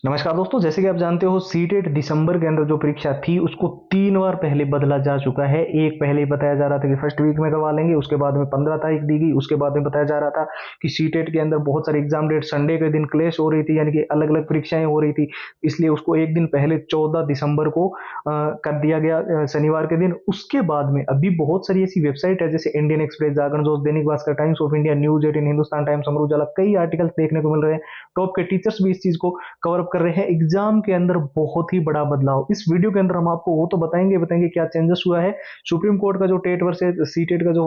नमस्कार दोस्तों, जैसे कि आप जानते हो सीटेट दिसंबर के अंदर जो परीक्षा थी उसको 3 बार पहले बदला जा चुका है। एक पहले ही बताया जा रहा था कि फर्स्ट वीक में करवा लेंगे, उसके बाद में 15 तारीख दी गई, उसके बाद में बताया जा रहा था कि सीटेट के अंदर बहुत सारी एग्जाम डेट संडे के दिन क्लेश हो रही थी, यानी कि अलग अलग परीक्षाएं हो रही थी, इसलिए उसको एक दिन पहले 14 दिसंबर को कर दिया गया, शनिवार के दिन। उसके बाद में अभी बहुत सारी ऐसी वेबसाइट है जैसे Indian express, Jagran Josh, Dainik Bhaskar, Times of India, news 18, Hindustan Times, Amar Ujala, कई आर्टिकल्स देखने को मिल रहे हैं। टॉप के टीचर्स भी इस चीज को कवर अप कर रहे हैं। एग्जाम के अंदर बहुत ही बड़ा बदलाव इस वीडियो के अंदर हम आपको वो तो बताएंगे क्या चेंजेस हुआ है। सुप्रीम कोर्ट का जो टेट वर्सेस सीटेट का जो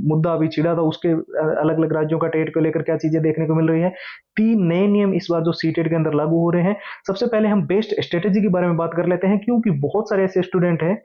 मुद्दा अभी छिड़ा था, उसके अलग अलग राज्यों का टेट को लेकर क्या चीजें देखने को मिल रही है। 3 नए नियम इस बार जो सीटेट के अंदर लागू हो रहे हैं। सबसे पहले हम बेस्ट स्ट्रेटेजी के बारे में बात कर लेते हैं, क्योंकि बहुत सारे ऐसे स्टूडेंट हैं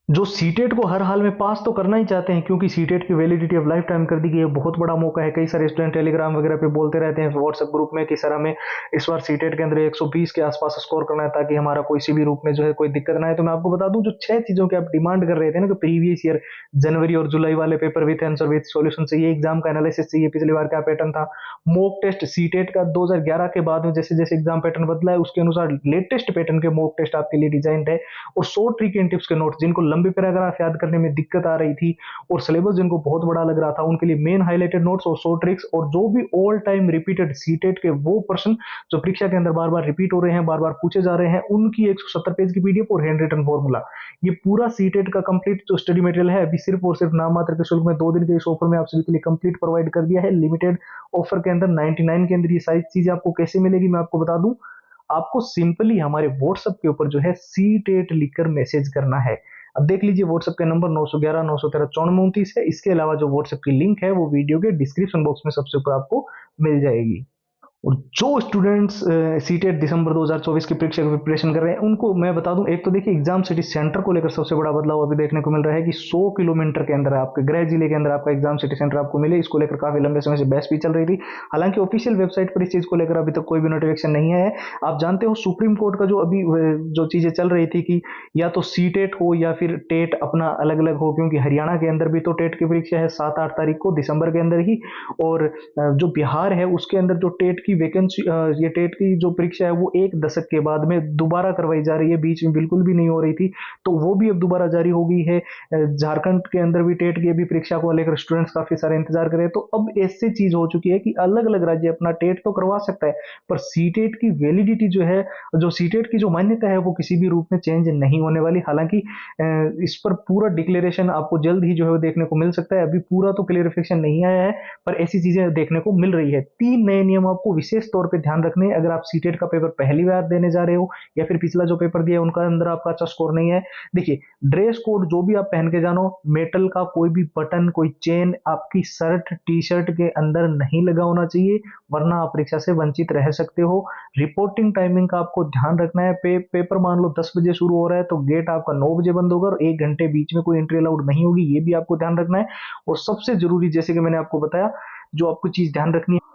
जो सीटेट को हर हाल में पास तो करना ही चाहते हैं, क्योंकि सीटेट की वैलिडिटी ऑफ लाइफ टाइम कर दी गई है। बहुत बड़ा मौका है। कई सारे स्टूडेंट टेलीग्राम वगैरह पे बोलते रहते हैं व्हाट्सएप ग्रुप में कि सर हमें इस बार सीटेट के अंदर 120 के आसपास स्कोर करना है ताकि हमारा कोई सी भी रूप में जो है कोई दिक्कत ना है। तो मैं आपको बता दूं, जो 6 चीजों की आप डिमांड कर रहे थे ना कि प्रीवियस ईयर जनवरी और जुलाई वाले paper with answer with solution चाहिए, एग्जाम का एनालिसिस चाहिए, पिछली बार क्या पैटर्न था, मॉक टेस्ट सीटेट का 2011 के बाद में जैसे जैसे एग्जाम पैटर्न बदला है उसके अनुसार लेटेस्ट पैटर्न के मॉक टेस्ट आपके लिए डिजाइन है। और 100 ट्रिक एंड टिप्स के नोट्स, जिनको लंबे पैराग्राफ याद करने में दिक्कत आ रही थी और सिलेबस जिनको बहुत बड़ा लग रहा था, उनके लिए मेन हाईलाइटेड नोट्स और 100 ट्रिक्स, और जो भी ऑल टाइम रिपीटेड सीटेट के वो प्रश्न जो परीक्षा के अंदर बार बार रिपीट हो रहे हैं, बार बार पूछे जा रहे हैं, उनकी 170 पेज की पीडीएफ और हैंड रिटन फॉर्मूला। ये पूरा सीटेट का कंप्लीट जो स्टडी मटेरियल है अभी सिर्फ और सिर्फ नाम मात्र के शुल्क में 2 दिन के इस ऑफर में आप सभी के लिए कंप्लीट प्रोवाइड कर दिया है। लिमिटेड ऑफर के अंदर 99 के अंदर ये सारी चीजें आपको कैसे मिलेगी मैं आपको बता दूं। आपको सिंपली हमारे व्हाट्सएप के ऊपर जो है सीटेट लिखकर मैसेज करना है। अब देख लीजिए व्हाट्सएप का नंबर 911 913 9429 है। इसके अलावा जो व्हाट्सएप की लिंक है वो वीडियो के डिस्क्रिप्शन बॉक्स में सबसे ऊपर आपको मिल जाएगी। और जो स्टूडेंट्स सीटेट दिसंबर 2024 की परीक्षा की प्रिपरेशन कर रहे हैं उनको मैं बता दूं, एक तो देखिए एग्जाम सिटी सेंटर को लेकर सबसे बड़ा बदलाव अभी देखने को मिल रहा है कि 100 किलोमीटर के अंदर आपके गृह जिले के अंदर आपका एग्जाम सिटी सेंटर आपको मिले। इसको लेकर काफी लंबे समय से बहस भी चल रही थी। हालांकि ऑफिशियल वेबसाइट पर इस चीज को लेकर अभी तक कोई भी नोटिफिकेशन नहीं है। आप जानते हो सुप्रीम कोर्ट का जो अभी जो चीजें चल रही थी कि या तो सीटेट हो या फिर टेट अपना अलग अलग हो, क्योंकि हरियाणा के अंदर भी तो टेट की परीक्षा है 7-8 तारीख को दिसंबर के अंदर ही। और जो बिहार है उसके अंदर जो टेट की वैकेंसी, ये टेट की जो परीक्षा है वो 1 दशक के बाद में दोबारा करवाई जा रही है, बीच में बिल्कुल भी नहीं हो रही थी, तो वो भी अब दोबारा जारी हो गई है। झारखंड के अंदर भी टेट की अभी परीक्षा को लेकर स्टूडेंट्स काफी सारे इंतजार कर रहे हैं। तो अब ऐसी चीज हो चुकी है कि अलग अलग राज्य अपना टेट तो करवा सकता है, पर सीटेट की वैलिडिटी जो है, जो सीटेट की जो मान्यता है वो किसी भी रूप में चेंज नहीं होने वाली। हालांकि इस पर पूरा डिक्लेरेशन आपको जल्द ही जो है वो देखने को मिल सकता है। अभी पूरा तो क्लियरिफिकेशन नहीं आया है, पर ऐसी चीजें देखने को मिल रही है। 3 नए नियम आपको विशेष तौर पे ध्यान रखने हैं अगर आप सीटेट का पेपर पहली बार देने जा रहे हो या फिर पिछला जो पेपर दिया उनका अंदर आपका अच्छा स्कोर नहीं है। देखिए, ड्रेस कोड जो भी आप पहन के जानो, मेटल का कोई भी बटन, कोई चेन आपकी शर्ट टी शर्ट के अंदर नहीं लगा होना चाहिए, वरना आप परीक्षा से वंचित रह सकते हो। रिपोर्टिंग टाइमिंग का आपको ध्यान रखना है। पेपर मान लो 10 बजे शुरू हो रहा है तो गेट आपका 9 बजे बंद होगा और 1 घंटे बीच में कोई एंट्री अलाउड नहीं होगी, ये भी आपको ध्यान रखना है। और सबसे जरूरी, जैसे कि मैंने आपको बताया, जो आपको चीज ध्यान रखनी है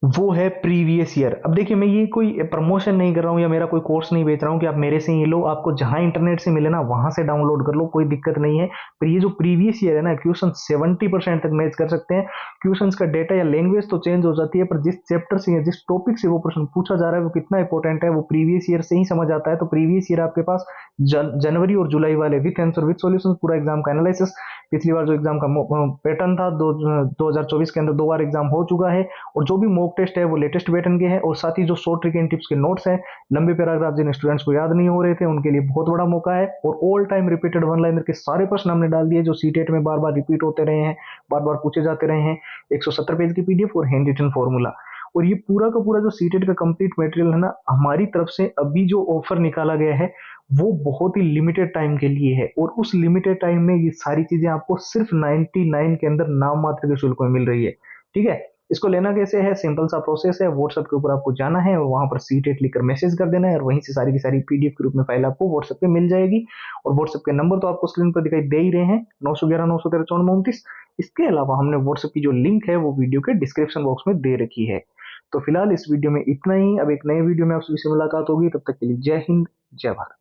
वो है प्रीवियस ईयर। अब देखिए, मैं ये कोई प्रमोशन नहीं कर रहा हूँ या मेरा कोई कोर्स नहीं बेच रहा हूँ कि आप मेरे से ही लो, आपको जहां इंटरनेट से मिले ना वहां से डाउनलोड कर लो, कोई दिक्कत नहीं है। पर ये जो प्रीवियस ईयर है ना, क्वेश्चन 70% तक मैच कर सकते हैं। क्वेश्चन का डेटा या लैंग्वेज तो चेंज हो जाती है, पर जिस चैप्टर से या जिस टॉपिक से वो प्रश्न पूछा जा रहा है वो कितना इंपॉर्टेंट है वो प्रीवियस ईयर से ही समझ आता है। तो प्रीवियस ईयर आपके पास जनवरी और जुलाई वाले विथ आंसर विथ सॉल्यूशन, पूरा एग्जाम का एनालिसिस, पिछली बार जो एग्जाम का पैटर्न था 2024 के अंदर 2 बार एग्जाम हो चुका है, और जो भी मॉक टेस्ट है वो लेटेस्ट पैटर्न के हैं। और साथ ही जो शॉर्ट ट्रिक एंड टिप्स के नोट्स हैं, लंबे पैराग्राफ जिन स्टूडेंट्स को याद नहीं हो रहे थे उनके लिए बहुत बड़ा मौका है। और all time repeated one liner के सारे प्रश्न हमने डाल दिए जो सीटेट में बार बार रिपीट होते रहे हैं, बार बार पूछे जाते रहे हैं। 170 पेज की पीडीएफ और हैंड रिटन फॉर्मूला। और ये पूरा का पूरा जो सीटेट का कंप्लीट मटेरियल है ना, हमारी तरफ से अभी जो ऑफर निकाला गया है वो बहुत ही लिमिटेड टाइम के लिए है, और उस लिमिटेड टाइम में ये सारी चीजें आपको सिर्फ 99 के अंदर नाम मात्र के शुल्क में मिल रही है। ठीक है, इसको लेना कैसे है, सिंपल सा प्रोसेस है। व्हाट्सएप के ऊपर आपको जाना है और वहां पर सीटेट लिखकर मैसेज कर देना है, और वहीं से सारी की सारी पीडीएफ के रूप में फाइल आपको व्हाट्सएप पे मिल जाएगी। और व्हाट्सएप के नंबर तो आपको स्क्रीन पर दिखाई दे ही रहे हैं, 911 913 9429। इसके अलावा हमने व्हाट्सएप की जो लिंक है वो वीडियो के डिस्क्रिप्शन बॉक्स में दे रखी है। तो फिलहाल इस वीडियो में इतना ही। अब एक नए वीडियो में आपसे मुलाकात होगी, तब तक के लिए जय हिंद, जय भारत।